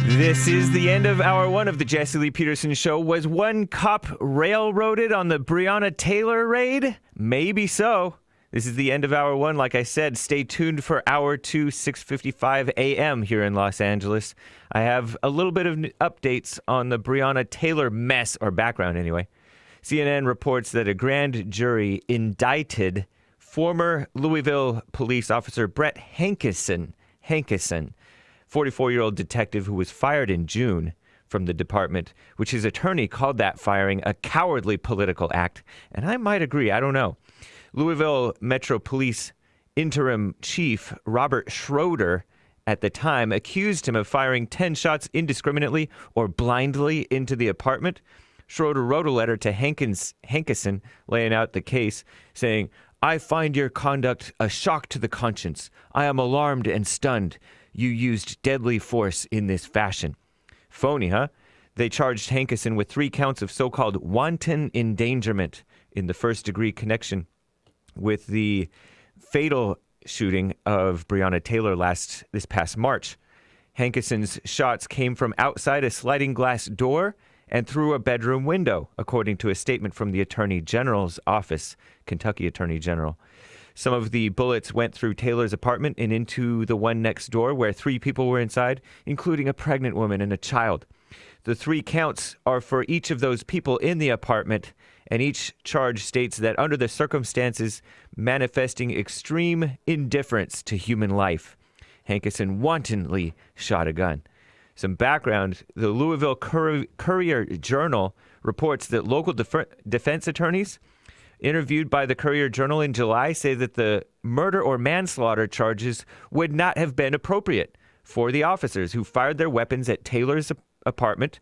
This is the end of hour one of the Jesse Lee Peterson Show. Was one cop railroaded on the Breonna Taylor raid? Maybe so. This is the end of hour one. Like I said, stay tuned for hour two, 6:55 a.m. here in Los Angeles. I have a little bit of updates on the Breonna Taylor mess, or background anyway. CNN reports that a grand jury indicted former Louisville police officer Brett Hankison, 44-year-old detective who was fired in June from the department, which his attorney called that firing a cowardly political act. And I might agree, I don't know. Louisville Metro Police interim chief Robert Schroeder at the time accused him of firing 10 shots indiscriminately or blindly into the apartment. Schroeder wrote a letter to Hankison laying out the case, saying, "I find your conduct a shock to the conscience. I am alarmed and stunned. You used deadly force in this fashion." Phony, huh? They charged Hankison with 3 counts of so-called wanton endangerment in the first-degree connection with the fatal shooting of Breonna Taylor this past March. Hankison's shots came from outside a sliding glass door and through a bedroom window, according to a statement from the Attorney General's office, Kentucky Attorney General. Some of the bullets went through Taylor's apartment and into the one next door where 3 people were inside, including a pregnant woman and a child. The 3 counts are for each of those people in the apartment, and each charge states that under the circumstances manifesting extreme indifference to human life, Hankison wantonly shot a gun. Some background, the Louisville Courier-Journal reports that local defense attorneys interviewed by the Courier-Journal in July say that the murder or manslaughter charges would not have been appropriate for the officers who fired their weapons at Taylor's apartment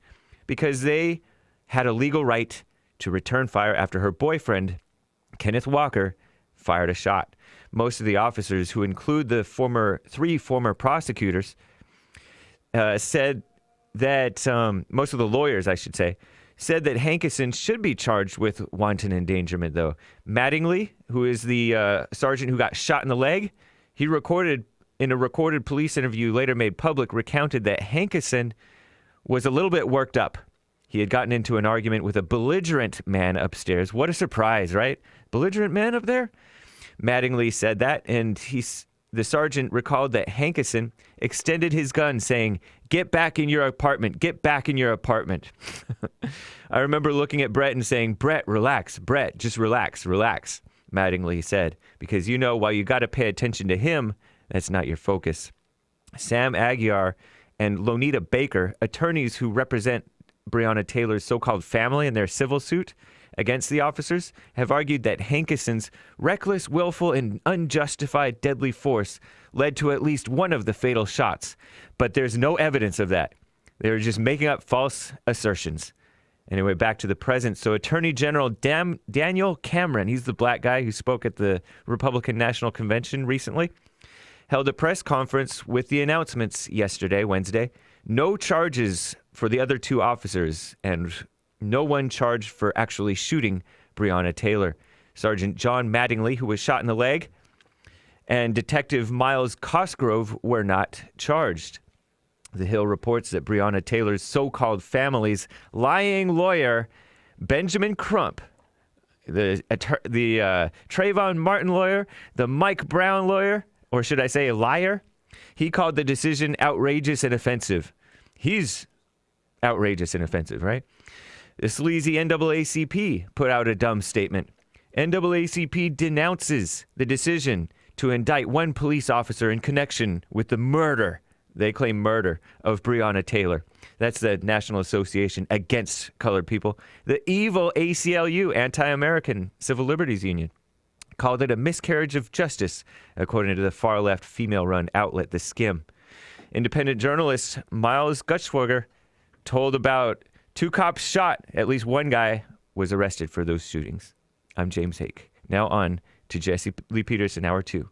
because they had a legal right to return fire after her boyfriend, Kenneth Walker, fired a shot. Most of the officers, who include the 3 former prosecutors, said that, most of the lawyers, I should say, said that Hankison should be charged with wanton endangerment, though. Mattingly, who is the sergeant who got shot in the leg, he recorded in a recorded police interview later made public, recounted that Hankison was a little bit worked up. He had gotten into an argument with a belligerent man upstairs. What a surprise, right? Belligerent man up there? Mattingly said that, and the sergeant recalled that Hankison extended his gun, saying, "Get back in your apartment. Get back in your apartment." I remember looking at Brett and saying, "Brett, relax. Brett, just relax, relax," Mattingly said, because while you got to pay attention to him, that's not your focus. Sam Aguiar and Lonita Baker, attorneys who represent Breonna Taylor's so-called family in their civil suit against the officers, have argued that Hankison's reckless, willful, and unjustified deadly force led to at least one of the fatal shots. But there's no evidence of that. They were just making up false assertions. Anyway, back to the present. So Attorney General Daniel Cameron, he's the black guy who spoke at the Republican National Convention recently, held a press conference with the announcements yesterday, Wednesday. No charges for the other 2 officers, and no one charged for actually shooting Breonna Taylor. Sergeant John Mattingly, who was shot in the leg, and Detective Miles Cosgrove were not charged. The Hill reports that Breonna Taylor's so-called family's lying lawyer, Benjamin Crump, the Trayvon Martin lawyer, the Mike Brown lawyer, or should I say liar, he called the decision outrageous and offensive. He's outrageous and offensive, right? The sleazy NAACP put out a dumb statement. NAACP denounces the decision to indict one police officer in connection with the murder, they claim murder, of Breonna Taylor. That's the National Association Against Colored People. The evil ACLU, Anti-American Civil Liberties Union, called it a miscarriage of justice, according to the far-left female-run outlet, The Skim. Independent journalist Miles Gutschwager told about 2 cops shot. At least one guy was arrested for those shootings. I'm James Hake. Now on to Jesse Lee Peterson, Hour 2.